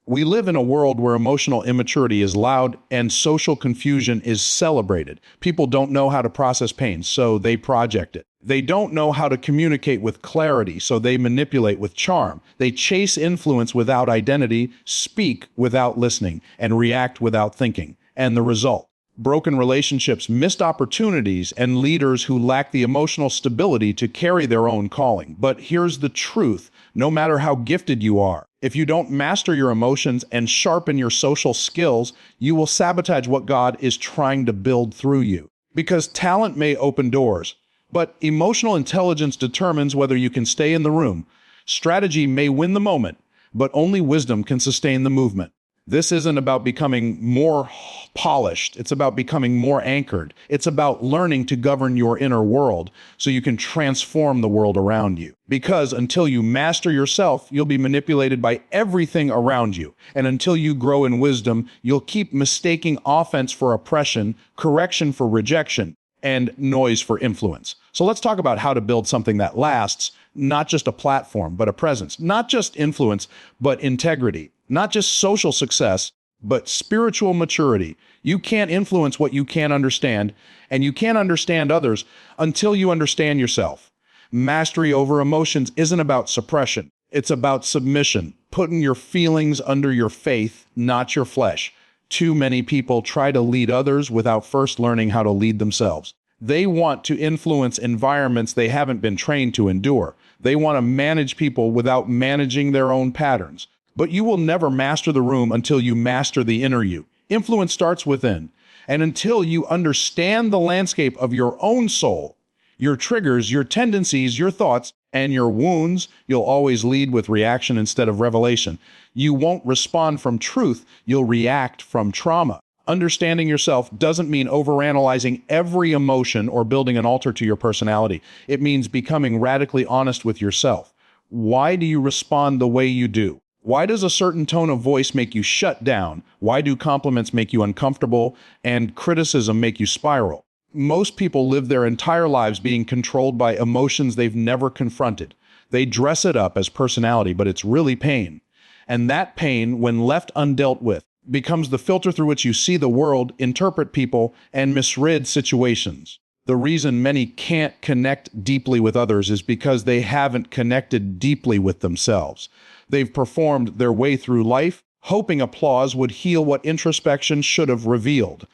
We live in a world where emotional immaturity is loud and social confusion is celebrated. People don't know how to process pain, so they project it. They don't know how to communicate with clarity, so they manipulate with charm. They chase influence without identity, speak without listening, and react without thinking. And the result? Broken relationships, missed opportunities, and leaders who lack the emotional stability to carry their own calling. But here's the truth. No matter how gifted you are, if you don't master your emotions and sharpen your social skills, you will sabotage what God is trying to build through you. Because talent may open doors, but emotional intelligence determines whether you can stay in the room. Strategy may win the moment, but only wisdom can sustain the movement. This isn't about becoming more polished. It's about becoming more anchored. It's about learning to govern your inner world so you can transform the world around you. Because until you master yourself, you'll be manipulated by everything around you. And until you grow in wisdom, you'll keep mistaking offense for oppression, correction for rejection, and noise for influence. So let's talk about how to build something that lasts, not just a platform, but a presence. Not just influence, but integrity. Not just social success, but spiritual maturity. You can't influence what you can't understand, and you can't understand others until you understand yourself. Mastery over emotions isn't about suppression. It's about submission, putting your feelings under your faith, not your flesh. Too many people try to lead others without first learning how to lead themselves. They want to influence environments they haven't been trained to endure. They want to manage people without managing their own patterns. But you will never master the room until you master the inner you. Influence starts within. And until you understand the landscape of your own soul, your triggers, your tendencies, your thoughts, and your wounds, you'll always lead with reaction instead of revelation. You won't respond from truth, you'll react from trauma. Understanding yourself doesn't mean overanalyzing every emotion or building an altar to your personality. It means becoming radically honest with yourself. Why do you respond the way you do? Why does a certain tone of voice make you shut down? Why do compliments make you uncomfortable and criticism make you spiral? Most people live their entire lives being controlled by emotions they've never confronted. They dress it up as personality, but it's really pain. And that pain, when left undealt with, becomes the filter through which you see the world, interpret people, and misread situations. The reason many can't connect deeply with others is because they haven't connected deeply with themselves. They've performed their way through life, hoping applause would heal what introspection should have revealed.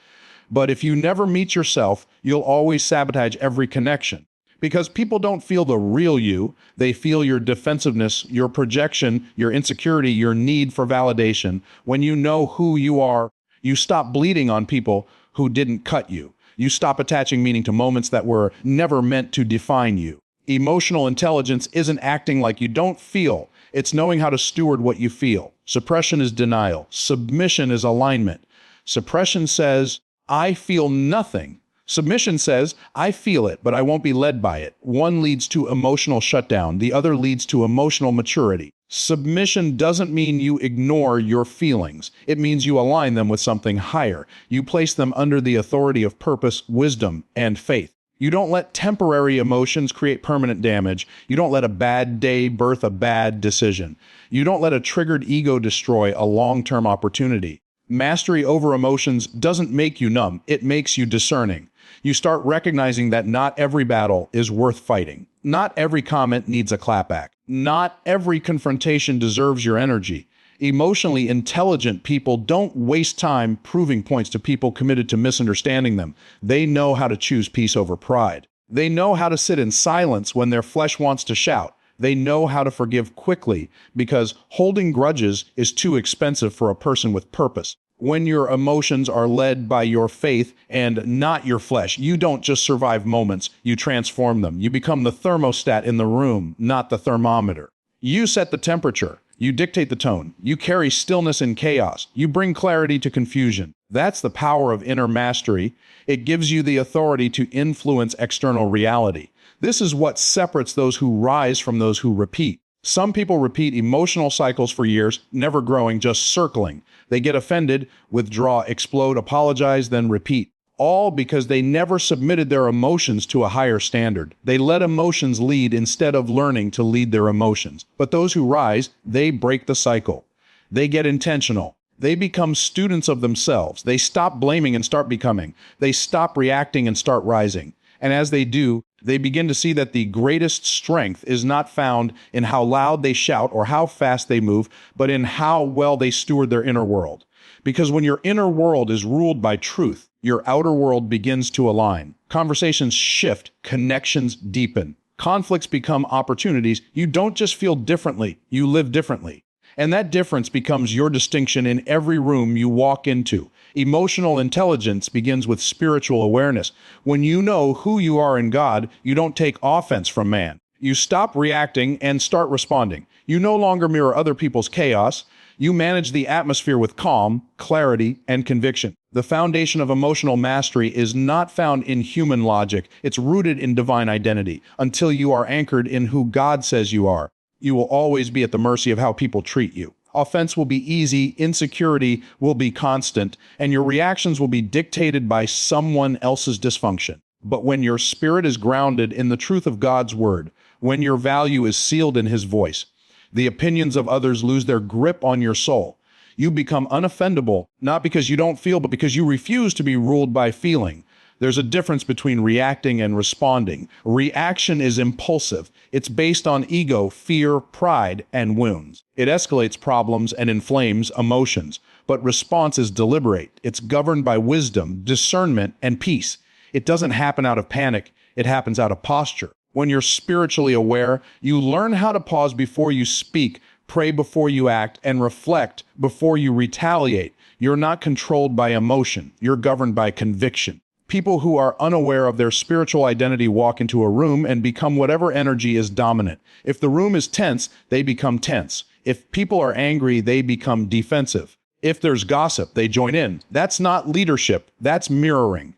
But if you never meet yourself, you'll always sabotage every connection. Because people don't feel the real you, they feel your defensiveness, your projection, your insecurity, your need for validation. When you know who you are, you stop bleeding on people who didn't cut you. You stop attaching meaning to moments that were never meant to define you. Emotional intelligence isn't acting like you don't feel. It's knowing how to steward what you feel. Suppression is denial. Submission is alignment. Suppression says, I feel nothing. Submission says, I feel it, but I won't be led by it. One leads to emotional shutdown. The other leads to emotional maturity. Submission doesn't mean you ignore your feelings. It means you align them with something higher. You place them under the authority of purpose, wisdom, and faith. You don't let temporary emotions create permanent damage. You don't let a bad day birth a bad decision. You don't let a triggered ego destroy a long-term opportunity. Mastery over emotions doesn't make you numb. It makes you discerning. You start recognizing that not every battle is worth fighting. Not every comment needs a clapback. Not every confrontation deserves your energy. Emotionally intelligent people don't waste time proving points to people committed to misunderstanding them. They know how to choose peace over pride. They know how to sit in silence when their flesh wants to shout. They know how to forgive quickly because holding grudges is too expensive for a person with purpose. When your emotions are led by your faith and not your flesh, you don't just survive moments, you transform them. You become the thermostat in the room, not the thermometer. You set the temperature. You dictate the tone. You carry stillness in chaos. You bring clarity to confusion. That's the power of inner mastery. It gives you the authority to influence external reality. This is what separates those who rise from those who repeat. Some people repeat emotional cycles for years, never growing, just circling. They get offended, withdraw, explode, apologize, then repeat. All because they never submitted their emotions to a higher standard. They let emotions lead instead of learning to lead their emotions. But those who rise, they break the cycle. They get intentional. They become students of themselves. They stop blaming and start becoming. They stop reacting and start rising. And as they do, they begin to see that the greatest strength is not found in how loud they shout or how fast they move, but in how well they steward their inner world. Because when your inner world is ruled by truth, your outer world begins to align. Conversations shift, connections deepen. Conflicts become opportunities. You don't just feel differently, you live differently. And that difference becomes your distinction in every room you walk into. Emotional intelligence begins with spiritual awareness. When you know who you are in God, you don't take offense from man. You stop reacting and start responding. You no longer mirror other people's chaos. You manage the atmosphere with calm, clarity, and conviction. The foundation of emotional mastery is not found in human logic. It's rooted in divine identity. Until you are anchored in who God says you are, you will always be at the mercy of how people treat you. Offense will be easy, insecurity will be constant, and your reactions will be dictated by someone else's dysfunction. But when your spirit is grounded in the truth of God's word, when your value is sealed in his voice, the opinions of others lose their grip on your soul. You become unoffendable, not because you don't feel, but because you refuse to be ruled by feeling. There's a difference between reacting and responding. Reaction is impulsive. It's based on ego, fear, pride, and wounds. It escalates problems and inflames emotions. But response is deliberate. It's governed by wisdom, discernment, and peace. It doesn't happen out of panic. It happens out of posture. When you're spiritually aware, you learn how to pause before you speak, pray before you act, and reflect before you retaliate. You're not controlled by emotion. You're governed by conviction. People who are unaware of their spiritual identity walk into a room and become whatever energy is dominant. If the room is tense, they become tense. If people are angry, they become defensive. If there's gossip, they join in. That's not leadership, that's mirroring.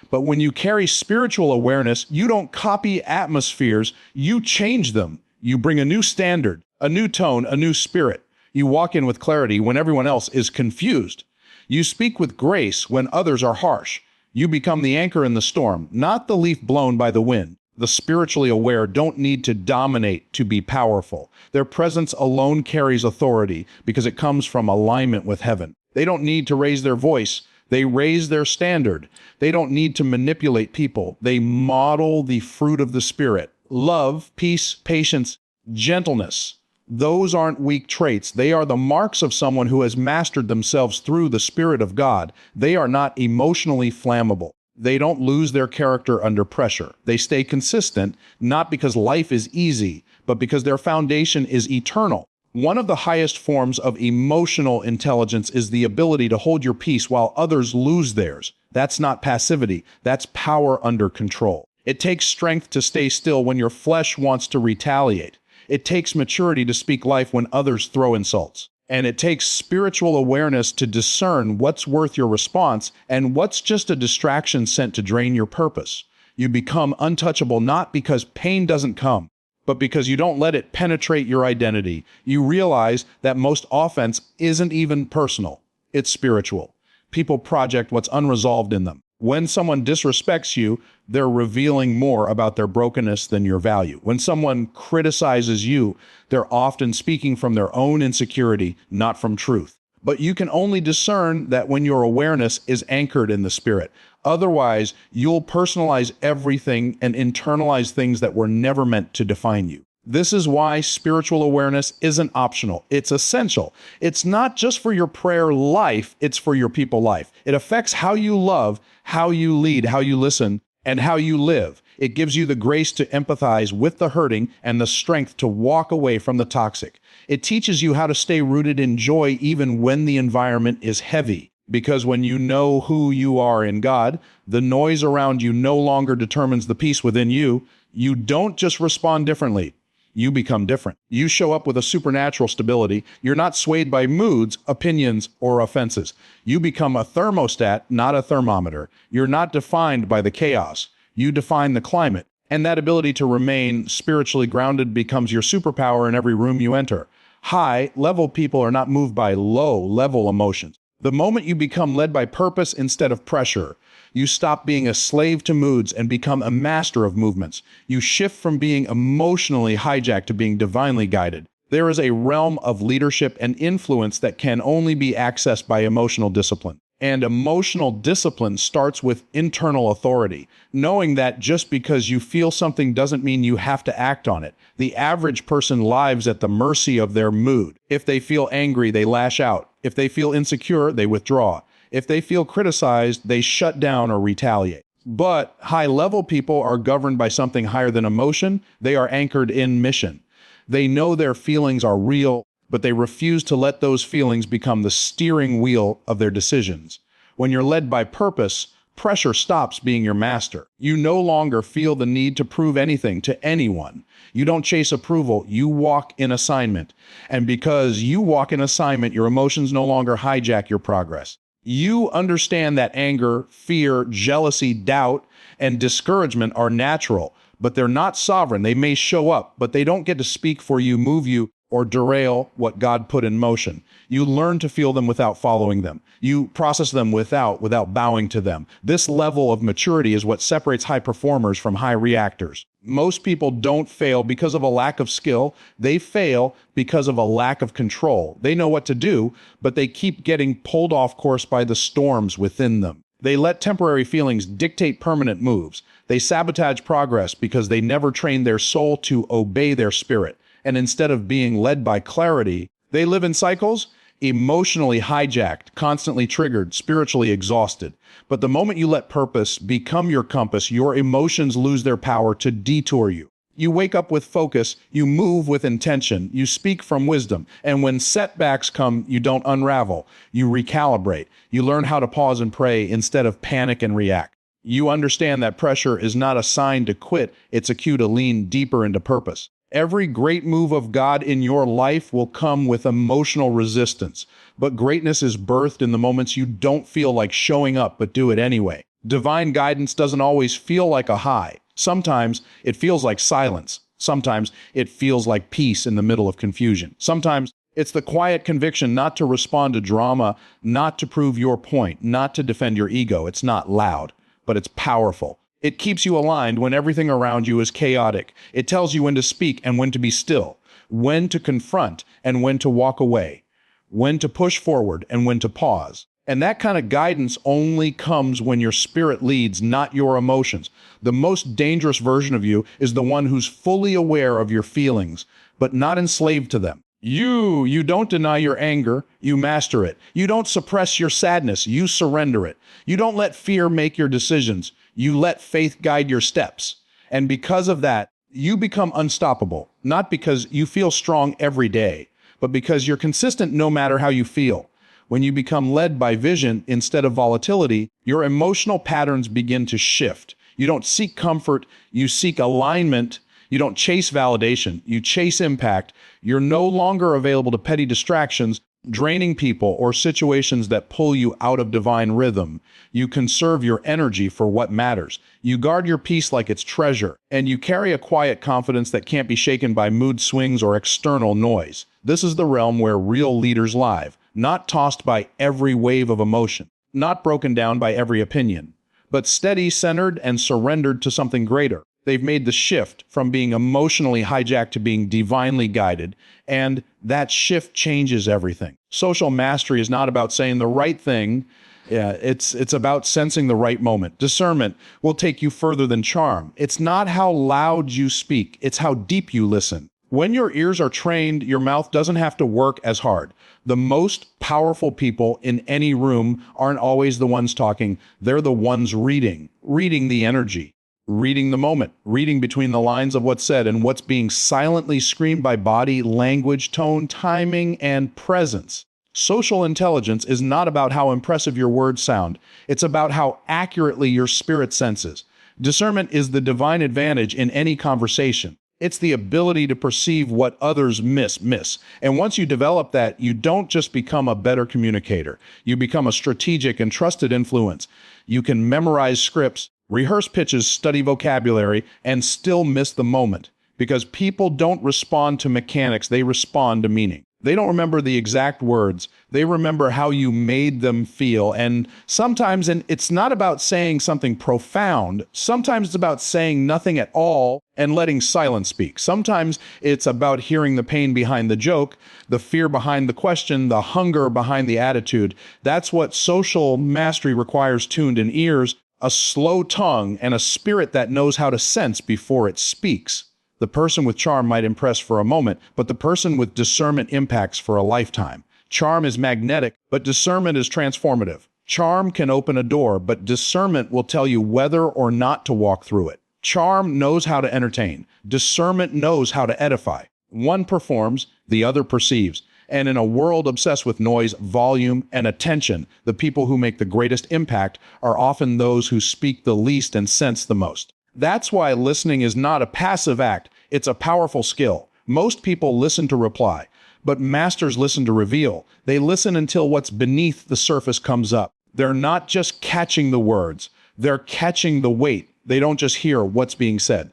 But when you carry spiritual awareness, you don't copy atmospheres, you change them. You bring a new standard, a new tone, a new spirit. You walk in with clarity when everyone else is confused. You speak with grace when others are harsh. You become the anchor in the storm, not the leaf blown by the wind. The spiritually aware don't need to dominate to be powerful. Their presence alone carries authority because it comes from alignment with heaven. They don't need to raise their voice. They raise their standard. They don't need to manipulate people. They model the fruit of the Spirit. Love, peace, patience, gentleness. Those aren't weak traits. They are the marks of someone who has mastered themselves through the Spirit of God. They are not emotionally flammable. They don't lose their character under pressure. They stay consistent, not because life is easy, but because their foundation is eternal. One of the highest forms of emotional intelligence is the ability to hold your peace while others lose theirs. That's not passivity. That's power under control. It takes strength to stay still when your flesh wants to retaliate. It takes maturity to speak life when others throw insults. And it takes spiritual awareness to discern what's worth your response and what's just a distraction sent to drain your purpose. You become untouchable not because pain doesn't come, but because you don't let it penetrate your identity. You realize that most offense isn't even personal. It's spiritual. People project what's unresolved in them. When someone disrespects you, they're revealing more about their brokenness than your value. When someone criticizes you, they're often speaking from their own insecurity, not from truth. But you can only discern that when your awareness is anchored in the Spirit. Otherwise, you'll personalize everything and internalize things that were never meant to define you. This is why spiritual awareness isn't optional. It's essential. It's not just for your prayer life, it's for your people life. It affects how you love, how you lead, how you listen, and how you live. It gives you the grace to empathize with the hurting and the strength to walk away from the toxic. It teaches you how to stay rooted in joy even when the environment is heavy. Because when you know who you are in God, the noise around you no longer determines the peace within you. You don't just respond differently. You become different. You show up with a supernatural stability. You're not swayed by moods, opinions, or offenses. You become a thermostat, not a thermometer. You're not defined by the chaos. You define the climate. And that ability to remain spiritually grounded becomes your superpower in every room you enter. High-level people are not moved by low-level emotions. The moment you become led by purpose instead of pressure, you stop being a slave to moods and become a master of movements. You shift from being emotionally hijacked to being divinely guided. There is a realm of leadership and influence that can only be accessed by emotional discipline. And emotional discipline starts with internal authority, knowing that just because you feel something doesn't mean you have to act on it. The average person lives at the mercy of their mood. If they feel angry, they lash out. If they feel insecure, they withdraw. If they feel criticized, they shut down or retaliate. But high-level people are governed by something higher than emotion. They are anchored in mission. They know their feelings are real, but they refuse to let those feelings become the steering wheel of their decisions. When you're led by purpose, pressure stops being your master. You no longer feel the need to prove anything to anyone. You don't chase approval, you walk in assignment. And because you walk in assignment, your emotions no longer hijack your progress. You understand that anger, fear, jealousy, doubt, and discouragement are natural, but they're not sovereign. They may show up, but they don't get to speak for you, move you, or derail what God put in motion. You learn to feel them without following them. You process them without bowing to them. This level of maturity is what separates high performers from high reactors. Most people don't fail because of a lack of skill. They fail because of a lack of control. They know what to do, but they keep getting pulled off course by the storms within them. They let temporary feelings dictate permanent moves. They sabotage progress because they never train their soul to obey their spirit. And instead of being led by clarity, they live in cycles, emotionally hijacked, constantly triggered, spiritually exhausted. But the moment you let purpose become your compass, your emotions lose their power to detour you. You wake up with focus, you move with intention, you speak from wisdom, and when setbacks come, you don't unravel, you recalibrate. You learn how to pause and pray instead of panic and react. You understand that pressure is not a sign to quit, it's a cue to lean deeper into purpose. Every great move of God in your life will come with emotional resistance, but greatness is birthed in the moments you don't feel like showing up but do it anyway. Divine guidance doesn't always feel like a high. Sometimes it feels like silence. Sometimes it feels like peace in the middle of confusion. Sometimes it's the quiet conviction not to respond to drama, not to prove your point, not to defend your ego. It's not loud, but it's powerful. It keeps you aligned when everything around you is chaotic. It tells you when to speak and when to be still, when to confront and when to walk away, when to push forward and when to pause. And that kind of guidance only comes when your spirit leads, not your emotions. The most dangerous version of you is the one who's fully aware of your feelings, but not enslaved to them. You don't deny your anger, you master it. You don't suppress your sadness, you surrender it. You don't let fear make your decisions, you let faith guide your steps. And because of that, you become unstoppable, not because you feel strong every day, but because you're consistent no matter how you feel. When you become led by vision instead of volatility, your emotional patterns begin to shift. You don't seek comfort, you seek alignment. You don't chase validation, you chase impact. You're no longer available to petty distractions, draining people, or situations that pull you out of divine rhythm. You conserve your energy for what matters. You guard your peace like it's treasure, and you carry a quiet confidence that can't be shaken by mood swings or external noise. This is the realm where real leaders live, not tossed by every wave of emotion, not broken down by every opinion, but steady, centered, and surrendered to something greater. They've made the shift from being emotionally hijacked to being divinely guided, and that shift changes everything. Social mastery is not about saying the right thing. It's about sensing the right moment. Discernment will take you further than charm. It's not how loud you speak, it's how deep you listen. When your ears are trained, your mouth doesn't have to work as hard. The most powerful people in any room aren't always the ones talking. They're the ones reading the energy. Reading the moment, reading between the lines of what's said and what's being silently screamed by body, language, tone, timing, and presence. Social intelligence is not about how impressive your words sound. It's about how accurately your spirit senses. Discernment is the divine advantage in any conversation. It's the ability to perceive what others miss. And once you develop that, you don't just become a better communicator. You become a strategic and trusted influence. You can memorize scripts, rehearse pitches, study vocabulary, and still miss the moment. Because people don't respond to mechanics, they respond to meaning. They don't remember the exact words. They remember how you made them feel. And sometimes, and it's not about saying something profound. Sometimes it's about saying nothing at all and letting silence speak. Sometimes it's about hearing the pain behind the joke, the fear behind the question, the hunger behind the attitude. That's what social mastery requires: tuned in ears, a slow tongue, and a spirit that knows how to sense before it speaks. The person with charm might impress for a moment, but the person with discernment impacts for a lifetime. Charm is magnetic, but discernment is transformative. Charm can open a door, but discernment will tell you whether or not to walk through it. Charm knows how to entertain. Discernment knows how to edify. One performs, the other perceives. And in a world obsessed with noise, volume, and attention, the people who make the greatest impact are often those who speak the least and sense the most. That's why listening is not a passive act, it's a powerful skill. Most people listen to reply, but masters listen to reveal. They listen until what's beneath the surface comes up. They're not just catching the words, they're catching the weight. They don't just hear what's being said.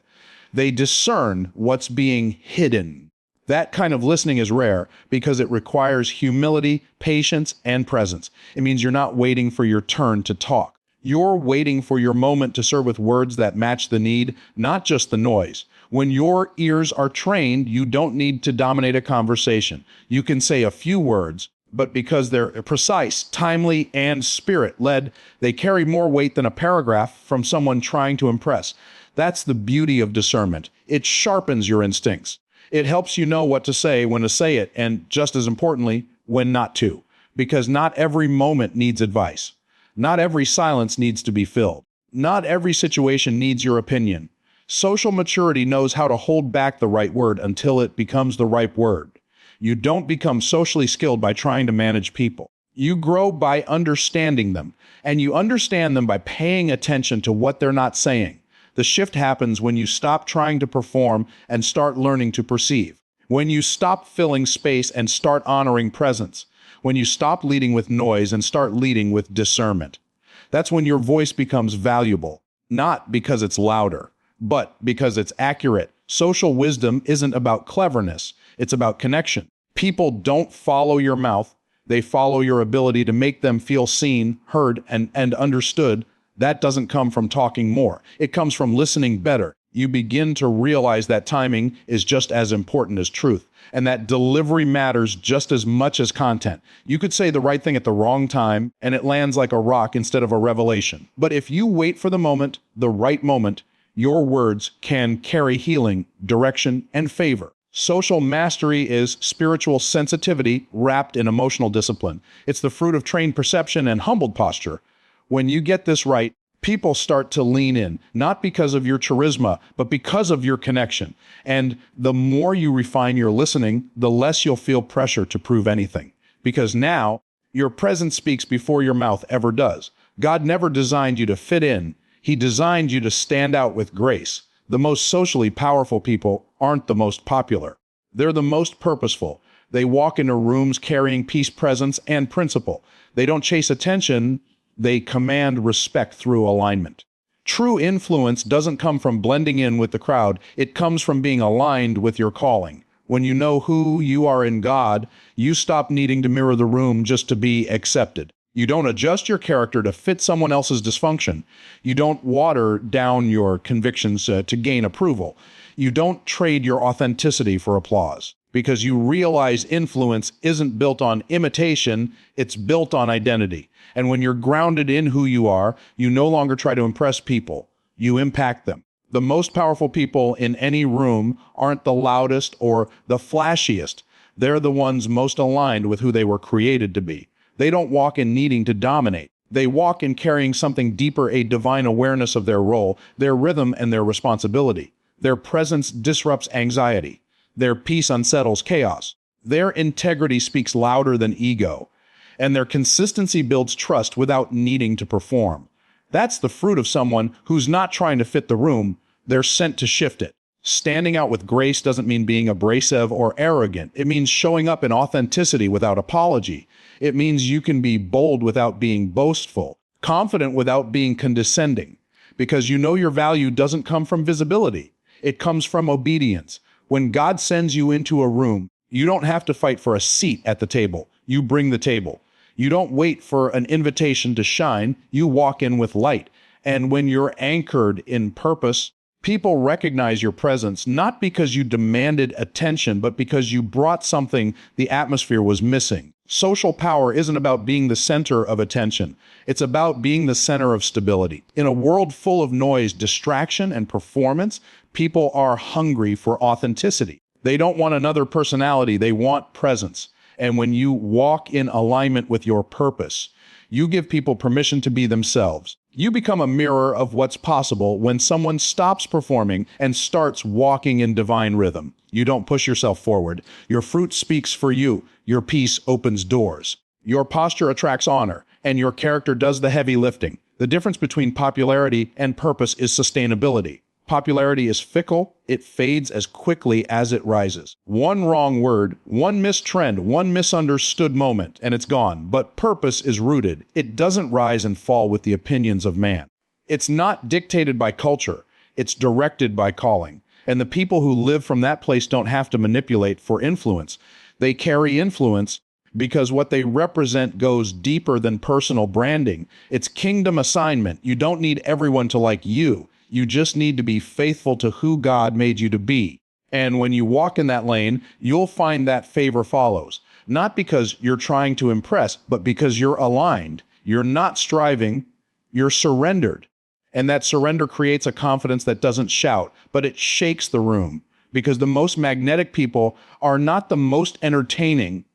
They discern what's being hidden. That kind of listening is rare because it requires humility, patience, and presence. It means you're not waiting for your turn to talk. You're waiting for your moment to serve with words that match the need, not just the noise. When your ears are trained, you don't need to dominate a conversation. You can say a few words, but because they're precise, timely, and spirit-led, they carry more weight than a paragraph from someone trying to impress. That's the beauty of discernment. It sharpens your instincts. It helps you know what to say, when to say it, and just as importantly, when not to. Because not every moment needs advice. Not every silence needs to be filled. Not every situation needs your opinion. Social maturity knows how to hold back the right word until it becomes the right word. You don't become socially skilled by trying to manage people. You grow by understanding them, and you understand them by paying attention to what they're not saying. The shift happens when you stop trying to perform and start learning to perceive. When you stop filling space and start honoring presence. When you stop leading with noise and start leading with discernment. That's when your voice becomes valuable, not because it's louder, but because it's accurate. Social wisdom isn't about cleverness, it's about connection. People don't follow your mouth, they follow your ability to make them feel seen, heard, and understood. That doesn't come from talking more, it comes from listening better. You begin to realize that timing is just as important as truth, and that delivery matters just as much as content. You could say the right thing at the wrong time, and it lands like a rock instead of a revelation. But if you wait for the moment, the right moment, your words can carry healing, direction, and favor. Social mastery is spiritual sensitivity wrapped in emotional discipline. It's the fruit of trained perception and humbled posture. When you get this right, people start to lean in, not because of your charisma, but because of your connection. And the more you refine your listening, the less you'll feel pressure to prove anything. Because now, your presence speaks before your mouth ever does. God never designed you to fit in. He designed you to stand out with grace. The most socially powerful people aren't the most popular. They're the most purposeful. They walk into rooms carrying peace, presence, and principle. They don't chase attention. They command respect through alignment. True influence doesn't come from blending in with the crowd. It comes from being aligned with your calling. When you know who you are in God, you stop needing to mirror the room just to be accepted. You don't adjust your character to fit someone else's dysfunction. You don't water down your convictions to gain approval. You don't trade your authenticity for applause. Because you realize influence isn't built on imitation, it's built on identity. And when you're grounded in who you are, you no longer try to impress people. You impact them. The most powerful people in any room aren't the loudest or the flashiest. They're the ones most aligned with who they were created to be. They don't walk in needing to dominate. They walk in carrying something deeper, a divine awareness of their role, their rhythm, and their responsibility. Their presence disrupts anxiety. Their peace unsettles chaos. Their integrity speaks louder than ego. And their consistency builds trust without needing to perform. That's the fruit of someone who's not trying to fit the room, they're sent to shift it. Standing out with grace doesn't mean being abrasive or arrogant. It means showing up in authenticity without apology. It means you can be bold without being boastful, confident without being condescending, because you know your value doesn't come from visibility. It comes from obedience. When God sends you into a room, You don't have to fight for a seat at the table. You bring the table. You don't wait for an invitation to shine. You walk in with light. And when you're anchored in purpose, people recognize your presence not because you demanded attention, but because you brought something the atmosphere was missing. Social power isn't about being the center of attention. It's about being the center of stability. In a world full of noise, distraction, and performance, people are hungry for authenticity. They don't want another personality. They want presence. And when you walk in alignment with your purpose, you give people permission to be themselves. You become a mirror of what's possible when someone stops performing and starts walking in divine rhythm. You don't push yourself forward. Your fruit speaks for you. Your peace opens doors. Your posture attracts honor, and your character does the heavy lifting. The difference between popularity and purpose is sustainability. Popularity is fickle. It fades as quickly as it rises. One wrong word, one missed trend, one misunderstood moment, and it's gone. But purpose is rooted. It doesn't rise and fall with the opinions of man. It's not dictated by culture. It's directed by calling. And the people who live from that place don't have to manipulate for influence. They carry influence because what they represent goes deeper than personal branding. It's kingdom assignment. You don't need everyone to like you. You just need to be faithful to who God made you to be. And when you walk in that lane, you'll find that favor follows. Not because you're trying to impress, but because you're aligned. You're not striving, you're surrendered. And that surrender creates a confidence that doesn't shout, but it shakes the room. Because the most magnetic people are not the most entertaining,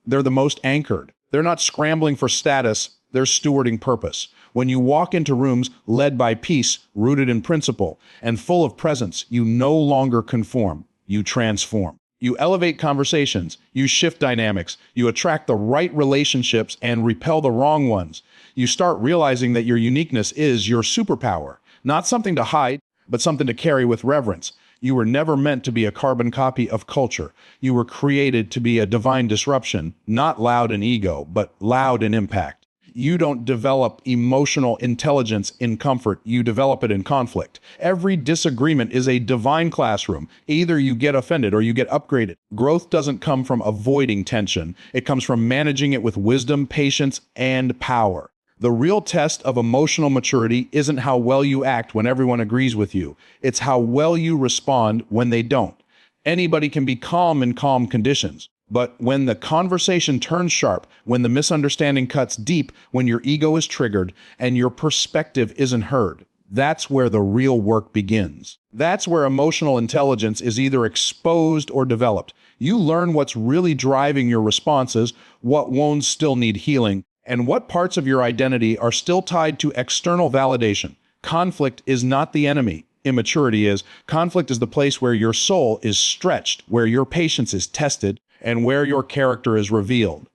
they're the most anchored. They're not scrambling for status, they're stewarding purpose. When you walk into rooms led by peace, rooted in principle, and full of presence, you no longer conform, you transform. You elevate conversations, you shift dynamics, you attract the right relationships and repel the wrong ones. You start realizing that your uniqueness is your superpower, not something to hide, but something to carry with reverence. You were never meant to be a carbon copy of culture. You were created to be a divine disruption, not loud in ego, but loud in impact. You don't develop emotional intelligence in comfort, you develop it in conflict. Every disagreement is a divine classroom. Either you get offended or you get upgraded. Growth doesn't come from avoiding tension. It comes from managing it with wisdom, patience, and power. The real test of emotional maturity isn't how well you act when everyone agrees with you. It's how well you respond when they don't. Anybody can be calm in calm conditions. But when the conversation turns sharp, when the misunderstanding cuts deep, when your ego is triggered and your perspective isn't heard, that's where the real work begins. That's where emotional intelligence is either exposed or developed. You learn what's really driving your responses, what wounds still need healing, and what parts of your identity are still tied to external validation. Conflict is not the enemy. Immaturity is. Conflict is the place where your soul is stretched, where your patience is tested, and where your character is revealed.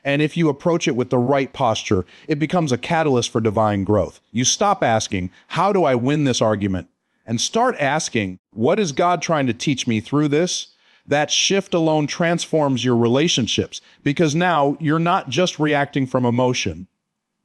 And if you approach it with the right posture, it becomes a catalyst for divine growth. You stop asking, how do I win this argument? And start asking, what is God trying to teach me through this? That shift alone transforms your relationships, because now you're not just reacting from emotion,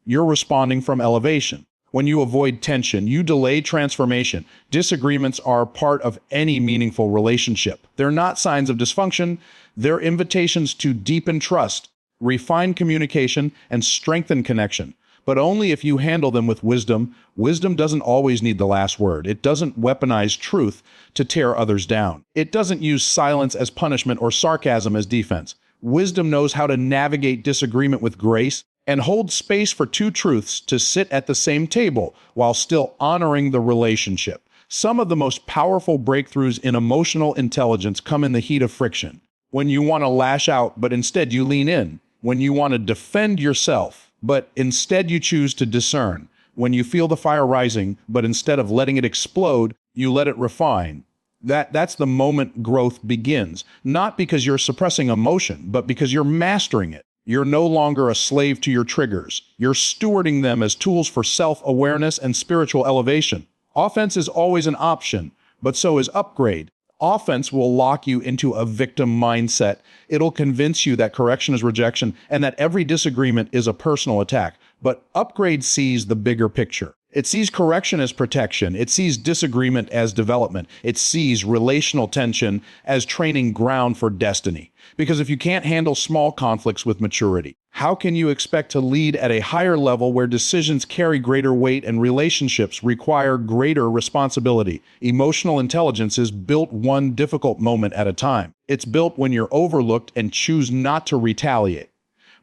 you're responding from elevation. When you avoid tension, you delay transformation. Disagreements are part of any meaningful relationship. They're not signs of dysfunction. They're invitations to deepen trust, refine communication, and strengthen connection. But only if you handle them with wisdom. Wisdom doesn't always need the last word. It doesn't weaponize truth to tear others down. It doesn't use silence as punishment or sarcasm as defense. Wisdom knows how to navigate disagreement with grace and hold space for two truths to sit at the same table while still honoring the relationship. Some of the most powerful breakthroughs in emotional intelligence come in the heat of friction. When you want to lash out, but instead you lean in. When you want to defend yourself, but instead you choose to discern. When you feel the fire rising, but instead of letting it explode, you let it refine. That's the moment growth begins. Not because you're suppressing emotion, but because you're mastering it. You're no longer a slave to your triggers. You're stewarding them as tools for self-awareness and spiritual elevation. Offense is always an option, but so is upgrade. Offense will lock you into a victim mindset. It'll convince you that correction is rejection and that every disagreement is a personal attack. But upgrade sees the bigger picture. It sees correction as protection. It sees disagreement as development. It sees relational tension as training ground for destiny. Because if you can't handle small conflicts with maturity, how can you expect to lead at a higher level where decisions carry greater weight and relationships require greater responsibility? Emotional intelligence is built one difficult moment at a time. It's built when you're overlooked and choose not to retaliate,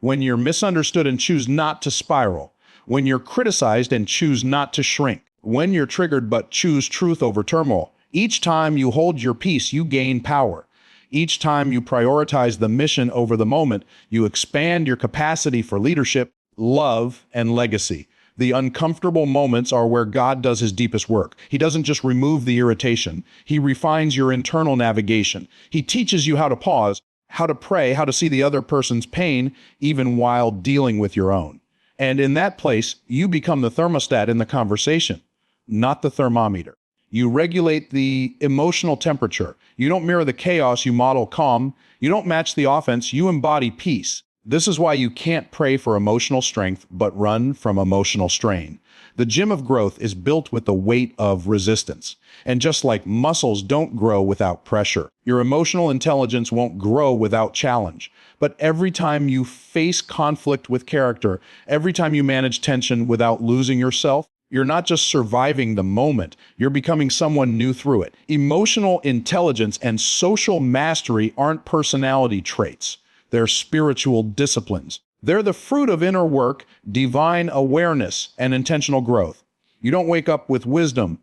when you're misunderstood and choose not to spiral, when you're criticized and choose not to shrink, when you're triggered but choose truth over turmoil. Each time you hold your peace, you gain power. Each time you prioritize the mission over the moment, you expand your capacity for leadership, love, and legacy. The uncomfortable moments are where God does his deepest work. He doesn't just remove the irritation. He refines your internal navigation. He teaches you how to pause, how to pray, how to see the other person's pain, even while dealing with your own. And in that place, you become the thermostat in the conversation, not the thermometer. You regulate the emotional temperature. You don't mirror the chaos, you model calm. You don't match the offense, you embody peace. This is why you can't pray for emotional strength, but run from emotional strain. The gym of growth is built with the weight of resistance. And just like muscles don't grow without pressure, your emotional intelligence won't grow without challenge. But every time you face conflict with character, every time you manage tension without losing yourself, you're not just surviving the moment, you're becoming someone new through it. Emotional intelligence and social mastery aren't personality traits. They're spiritual disciplines. They're the fruit of inner work, divine awareness, and intentional growth. You don't wake up with wisdom.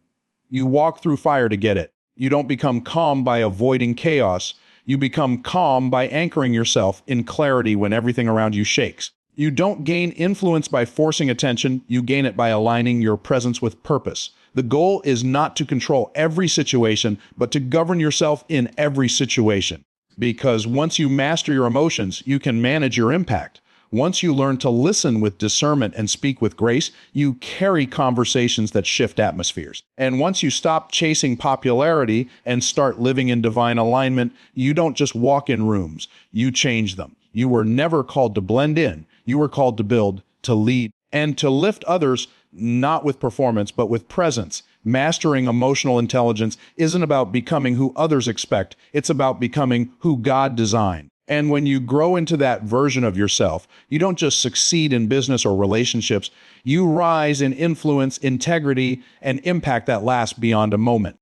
You walk through fire to get it. You don't become calm by avoiding chaos. You become calm by anchoring yourself in clarity when everything around you shakes. You don't gain influence by forcing attention. You gain it by aligning your presence with purpose. The goal is not to control every situation, but to govern yourself in every situation. Because once you master your emotions, you can manage your impact. Once you learn to listen with discernment and speak with grace, you carry conversations that shift atmospheres. And once you stop chasing popularity and start living in divine alignment, you don't just walk in rooms, you change them. You were never called to blend in. You were called to build, to lead, and to lift others, not with performance, but with presence. Mastering emotional intelligence isn't about becoming who others expect. It's about becoming who God designed. And when you grow into that version of yourself, you don't just succeed in business or relationships. You rise in influence, integrity, and impact that lasts beyond a moment.